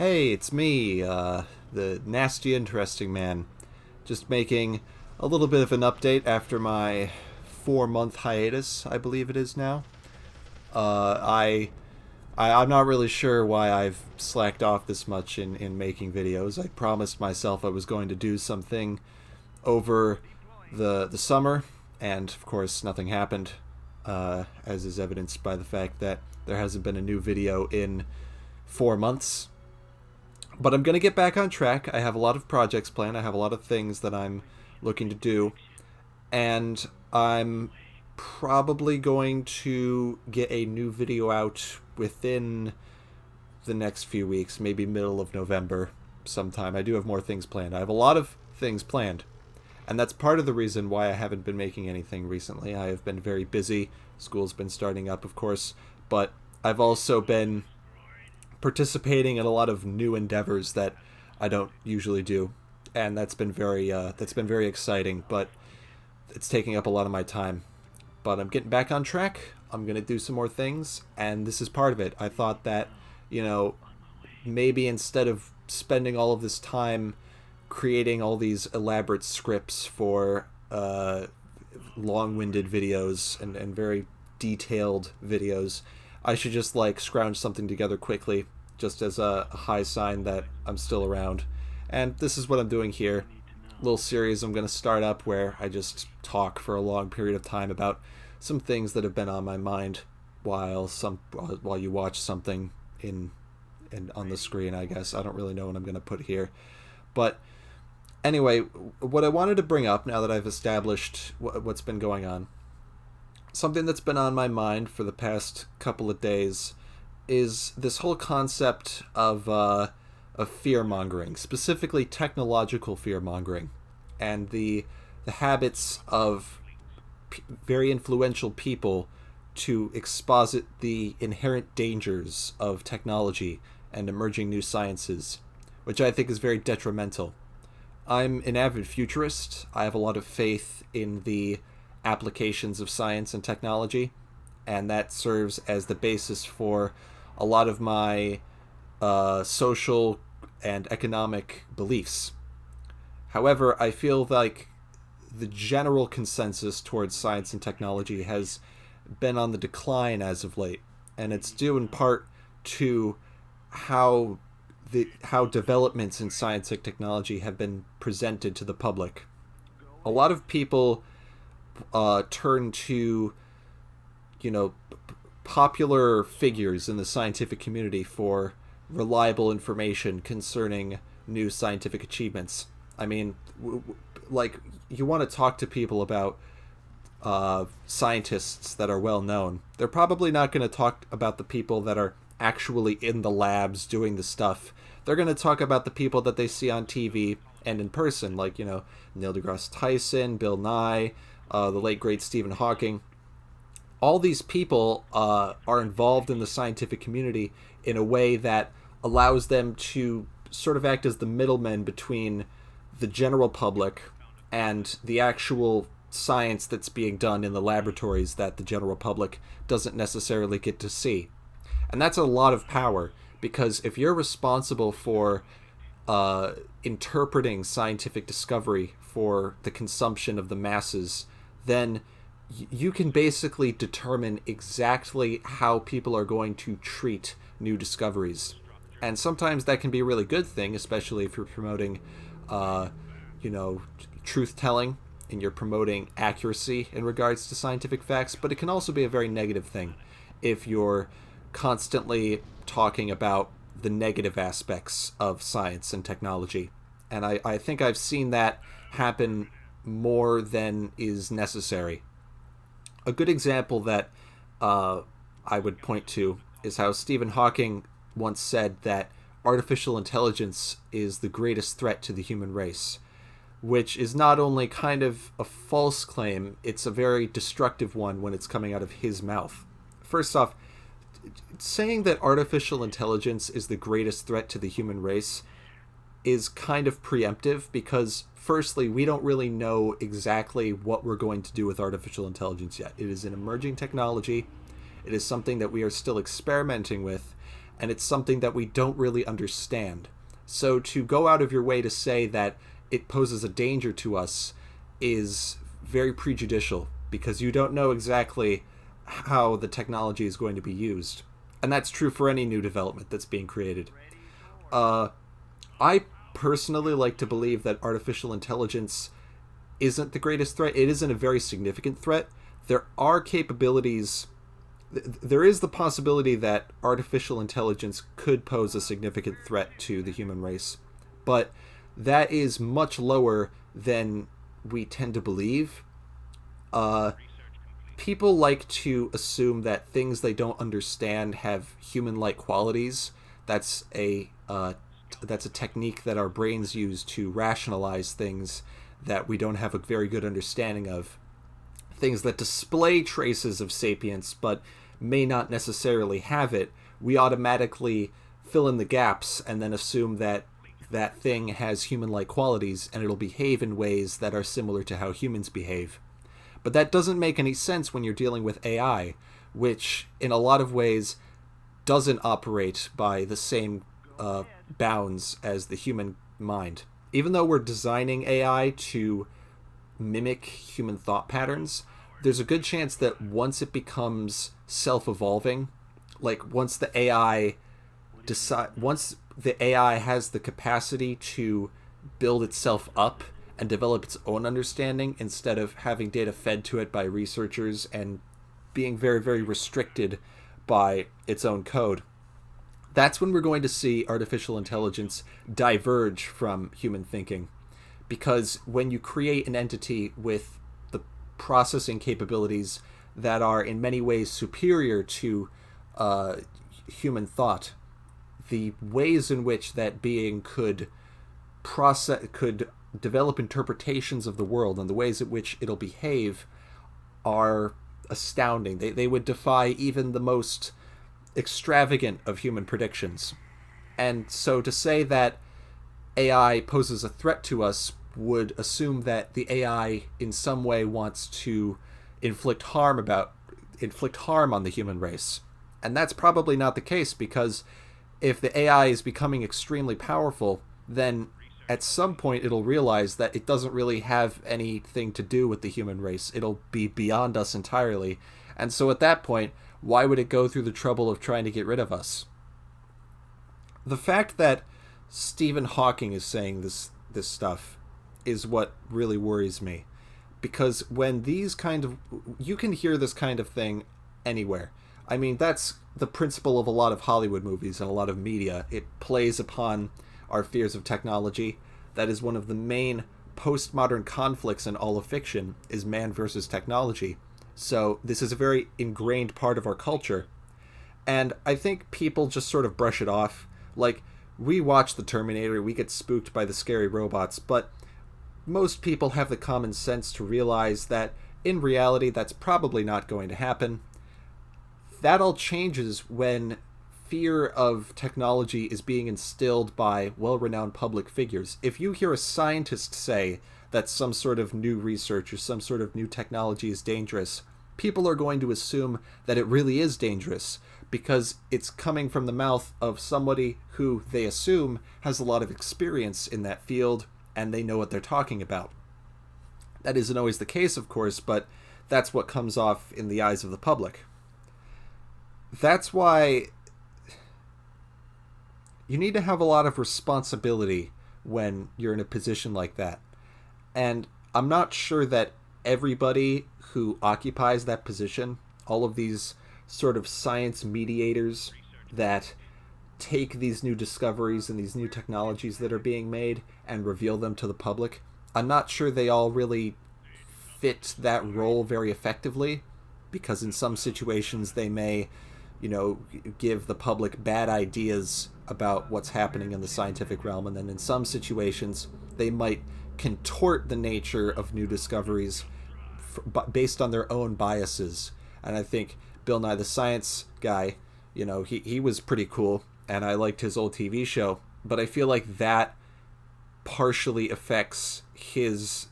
Hey, it's me, the nasty interesting man. Just making a little bit of an update after my 4 month hiatus, I believe it is now. Uh, I, I'm not really sure why I've slacked off this much in making videos. I promised myself I was going to do something over the summer, and of course nothing happened, as is evidenced by the fact that there hasn't been a new video in 4 months. But I'm going to get back on track. I have a lot of projects planned. I have a lot of things that I'm looking to do. And I'm probably going to get a new video out within the next few weeks, maybe middle of November sometime. I do have more things planned. I have a lot of things planned. And that's part of the reason why I haven't been making anything recently. I have been very busy. School's been starting up, of course. But I've also been participating in a lot of new endeavors that I don't usually do, and that's been very exciting. But it's taking up a lot of my time. But I'm getting back on track. I'm gonna do some more things, and this is part of it. I thought that, you know, maybe instead of spending all of this time creating all these elaborate scripts for long-winded videos and very detailed videos, I should just like scrounge something together quickly, just as a high sign that I'm still around. And this is what I'm doing here. Little series I'm going to start up where I just talk for a long period of time about some things that have been on my mind while you watch something in on the screen. I guess I don't really know what I'm going to put here, but anyway, what I wanted to bring up now that I've established what's been going on, something that's been on my mind for the past couple of days is this whole concept of fear mongering, specifically technological fear mongering, and the habits of very influential people to exposit the inherent dangers of technology and emerging new sciences, which I think is very detrimental. I'm an avid futurist. I have a lot of faith in the applications of science and technology, and that serves as the basis for a lot of my social and economic beliefs. However, I feel like the general consensus towards science and technology has been on the decline as of late, and it's due in part to how how developments in science and technology have been presented to the public. A lot of people turn to, you know, popular figures in the scientific community for reliable information concerning new scientific achievements. I mean, like, you want to talk to people about scientists that are well known. They're probably not going to talk about the people that are actually in the labs doing the stuff. They're going to talk about the people that they see on TV and in person, like, Neil deGrasse Tyson, Bill Nye, the late great Stephen Hawking. All these people are involved in the scientific community in a way that allows them to sort of act as the middlemen between the general public and the actual science that's being done in the laboratories that the general public doesn't necessarily get to see. And that's a lot of power, because if you're responsible for interpreting scientific discovery for the consumption of the masses, then you can basically determine exactly how people are going to treat new discoveries. And sometimes that can be a really good thing, especially if you're promoting, you know, truth telling and you're promoting accuracy in regards to scientific facts. But it can also be a very negative thing if you're constantly talking about the negative aspects of science and technology. And I think I've seen that happen more than is necessary. A good example that I would point to is how Stephen Hawking once said that artificial intelligence is the greatest threat to the human race, which is not only kind of a false claim, it's a very destructive one when it's coming out of his mouth. First off, saying that artificial intelligence is the greatest threat to the human race is kind of preemptive, because firstly, we don't really know exactly what we're going to do with artificial intelligence yet. It is an emerging technology. It is something that we are still experimenting with, and it's something that we don't really understand. So to go out of your way to say that it poses a danger to us is very prejudicial, because you don't know exactly how the technology is going to be used. And that's true for any new development that's being created. I personally like to believe that artificial intelligence isn't the greatest threat. It isn't a very significant threat. There are capabilities. There is the possibility that artificial intelligence could pose a significant threat to the human race, but that is much lower than we tend to believe. People like to assume that things they don't understand have human-like qualities. That's a technique that our brains use to rationalize things that we don't have a very good understanding of. Things that display traces of sapience but may not necessarily have it. We automatically fill in the gaps and then assume that that thing has human-like qualities and it'll behave in ways that are similar to how humans behave. But that doesn't make any sense when you're dealing with AI, which in a lot of ways doesn't operate by the same bounds as the human mind. Even though we're designing AI to mimic human thought patterns, there's a good chance that once it becomes self-evolving, like once the AI has the capacity to build itself up and develop its own understanding instead of having data fed to it by researchers and being very, very restricted by its own code, that's when we're going to see artificial intelligence diverge from human thinking. Because when you create an entity with the processing capabilities that are in many ways superior to human thought, the ways in which that being could develop interpretations of the world and the ways in which it'll behave are astounding. They would defy even the most extravagant of human predictions. And so to say that AI poses a threat to us would assume that the AI in some way wants to inflict harm on the human race. And that's probably not the case, because if the AI is becoming extremely powerful, then at some point it'll realize that it doesn't really have anything to do with the human race. It'll be beyond us entirely. And so at that point, why would it go through the trouble of trying to get rid of us? The fact that Stephen Hawking is saying this stuff is what really worries me. Because when you can hear this kind of thing anywhere. I mean, that's the principle of a lot of Hollywood movies and a lot of media. It plays upon our fears of technology. That is one of the main postmodern conflicts in all of fiction, is man versus technology. So this is a very ingrained part of our culture. And I think people just sort of brush it off. Like, we watch The Terminator, we get spooked by the scary robots, but most people have the common sense to realize that in reality that's probably not going to happen. That all changes when fear of technology is being instilled by well-renowned public figures. If you hear a scientist say that some sort of new research or some sort of new technology is dangerous, people are going to assume that it really is dangerous because it's coming from the mouth of somebody who they assume has a lot of experience in that field and they know what they're talking about. That isn't always the case, of course, but that's what comes off in the eyes of the public. That's why you need to have a lot of responsibility when you're in a position like that. And I'm not sure that everybody who occupies that position, all of these sort of science mediators that take these new discoveries and these new technologies that are being made and reveal them to the public, I'm not sure they all really fit that role very effectively, because in some situations they may, give the public bad ideas about what's happening in the scientific realm, and then in some situations they might contort the nature of new discoveries based on their own biases. And I think Bill Nye the Science Guy, he was pretty cool, and I liked his old TV show, but I feel like that partially affects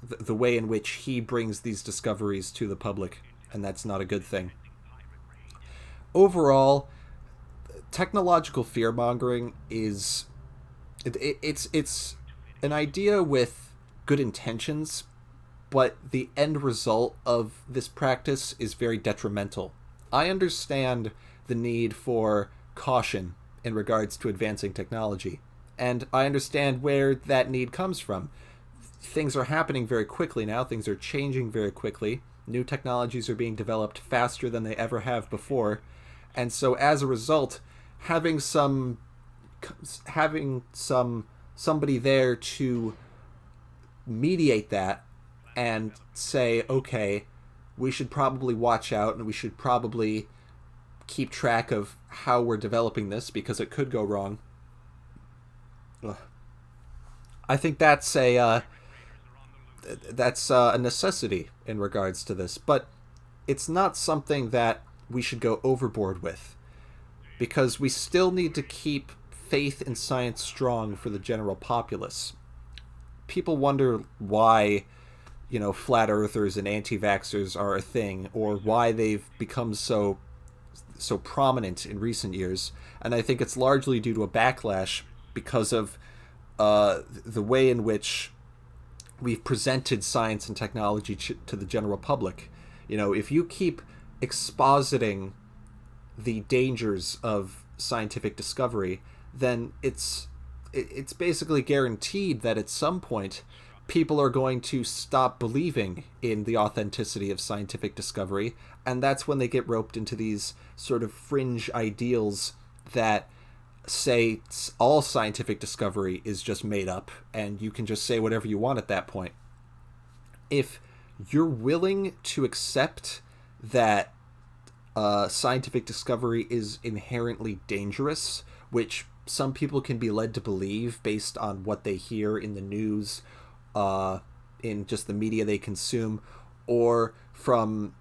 the way in which he brings these discoveries to the public, and that's not a good thing. Overall, technological fear-mongering is it's an idea with good intentions, but the end result of this practice is very detrimental. I understand the need for caution in regards to advancing technology, and I understand where that need comes from. Things are happening very quickly now, things are changing very quickly. New technologies are being developed faster than they ever have before, and so as a result, having some somebody there to mediate that and say, okay, we should probably watch out and we should probably keep track of how we're developing this because it could go wrong. Ugh. I think that's a necessity in regards to this, but it's not something that we should go overboard with, because we still need to keep faith in science strong for the general populace. People wonder why, flat earthers and anti-vaxxers are a thing, or why they've become so prominent in recent years, and I think it's largely due to a backlash because of the way in which we've presented science and technology to the general public. If you keep expositing the dangers of scientific discovery, then it's basically guaranteed that at some point people are going to stop believing in the authenticity of scientific discovery, and that's when they get roped into these sort of fringe ideals that say all scientific discovery is just made up and you can just say whatever you want at that point. If you're willing to accept that scientific discovery is inherently dangerous, which some people can be led to believe based on what they hear in the news, in just the media they consume, or from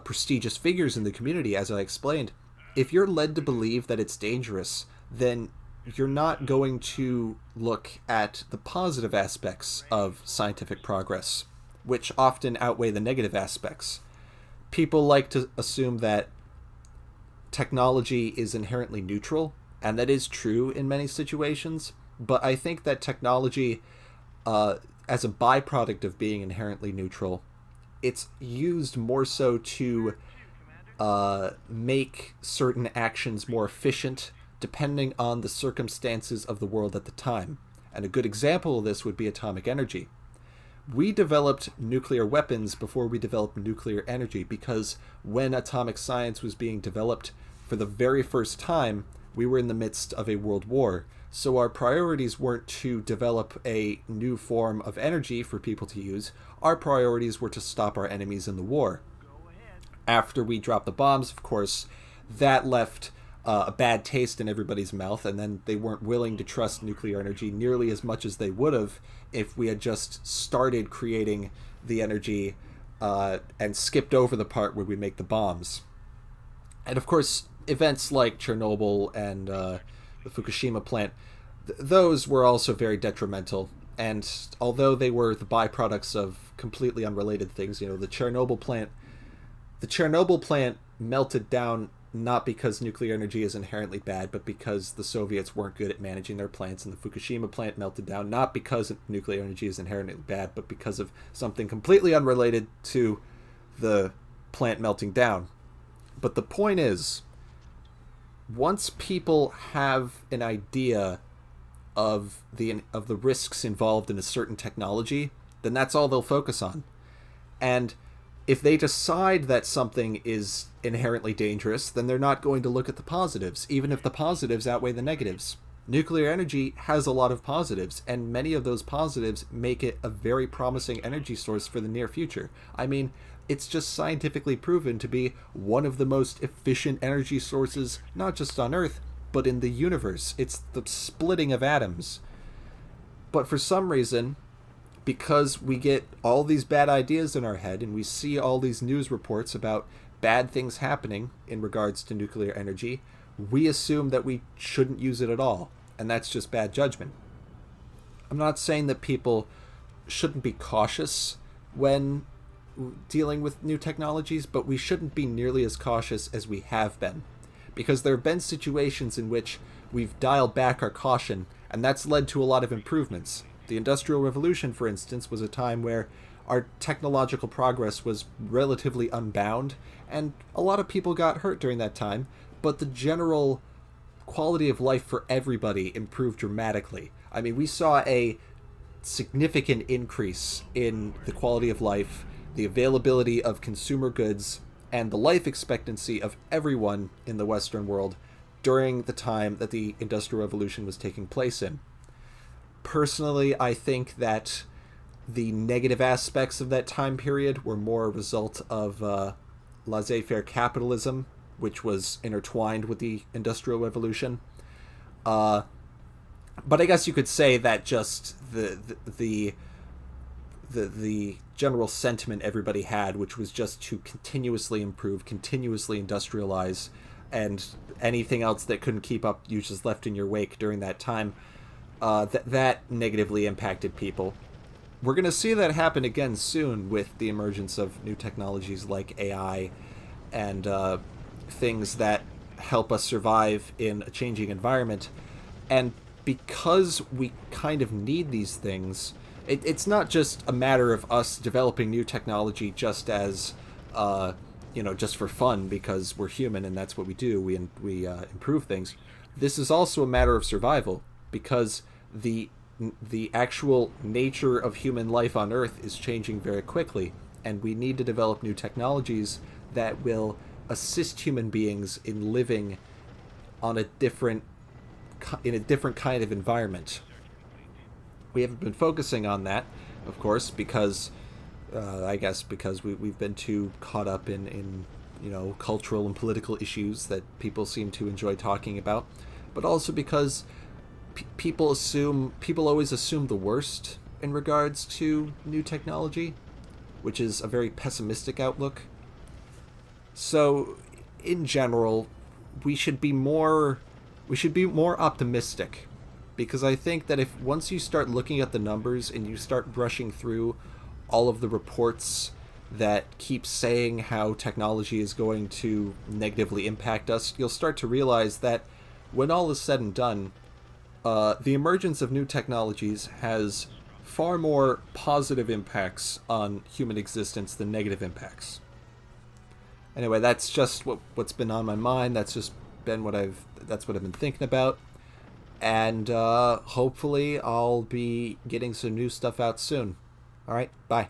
prestigious figures in the community, as I explained. If you're led to believe that it's dangerous, then you're not going to look at the positive aspects of scientific progress, which often outweigh the negative aspects. People like to assume that technology is inherently neutral, and that is true in many situations, but I think that technology, as a byproduct of being inherently neutral, it's used more so to make certain actions more efficient depending on the circumstances of the world at the time. And a good example of this would be atomic energy. We developed nuclear weapons before we developed nuclear energy, because when atomic science was being developed for the very first time, we were in the midst of a world war. So our priorities weren't to develop a new form of energy for people to use. Our priorities were to stop our enemies in the war. After we dropped the bombs, of course, that left a bad taste in everybody's mouth, and then they weren't willing to trust nuclear energy nearly as much as they would have if we had just started creating the energy and skipped over the part where we make the bombs. And of course, events like Chernobyl and the Fukushima plant, those were also very detrimental. And although they were the byproducts of completely unrelated things, the Chernobyl plant melted down not because nuclear energy is inherently bad, but because the Soviets weren't good at managing their plants, and the Fukushima plant melted down not because nuclear energy is inherently bad, but because of something completely unrelated to the plant melting down. But the point is, once people have an idea of the risks involved in a certain technology, then that's all they'll focus on. And if they decide that something is inherently dangerous, then they're not going to look at the positives, even if the positives outweigh the negatives. Nuclear energy has a lot of positives, and many of those positives make it a very promising energy source for the near future. I mean, it's just scientifically proven to be one of the most efficient energy sources, not just on Earth, but in the universe. It's the splitting of atoms. But for some reason, because we get all these bad ideas in our head and we see all these news reports about bad things happening in regards to nuclear energy, we assume that we shouldn't use it at all, and that's just bad judgment. I'm not saying that people shouldn't be cautious when dealing with new technologies, but we shouldn't be nearly as cautious as we have been, because there have been situations in which we've dialed back our caution, and that's led to a lot of improvements. The Industrial Revolution, for instance, was a time where our technological progress was relatively unbound, and a lot of people got hurt during that time, but the general quality of life for everybody improved dramatically. I mean, we saw a significant increase in the quality of life, the availability of consumer goods, and the life expectancy of everyone in the Western world during the time that the Industrial Revolution was taking place in. Personally, I think that the negative aspects of that time period were more a result of laissez-faire capitalism, which was intertwined with the Industrial Revolution. But I guess you could say that just the general sentiment everybody had, which was just to continuously improve, continuously industrialize, and anything else that couldn't keep up, you just left in your wake during that time. That negatively impacted people. We're going to see that happen again soon with the emergence of new technologies like AI and things that help us survive in a changing environment. And because we kind of need these things, it's not just a matter of us developing new technology just as, just for fun because we're human and that's what we do. We improve things. This is also a matter of survival because the actual nature of human life on Earth is changing very quickly, and we need to develop new technologies that will assist human beings in living on in a different kind of environment. We haven't been focusing on that, of course, because I guess because we've been too caught up in cultural and political issues that people seem to enjoy talking about, but also because people always assume the worst in regards to new technology, which is a very pessimistic outlook. So, in general, we should be more optimistic, because I think that if once you start looking at the numbers and you start brushing through all of the reports that keep saying how technology is going to negatively impact us, you'll start to realize that when all is said and done, the emergence of new technologies has far more positive impacts on human existence than negative impacts. Anyway, that's just what's been on my mind. That's what I've been thinking about, and hopefully I'll be getting some new stuff out soon. All right, bye.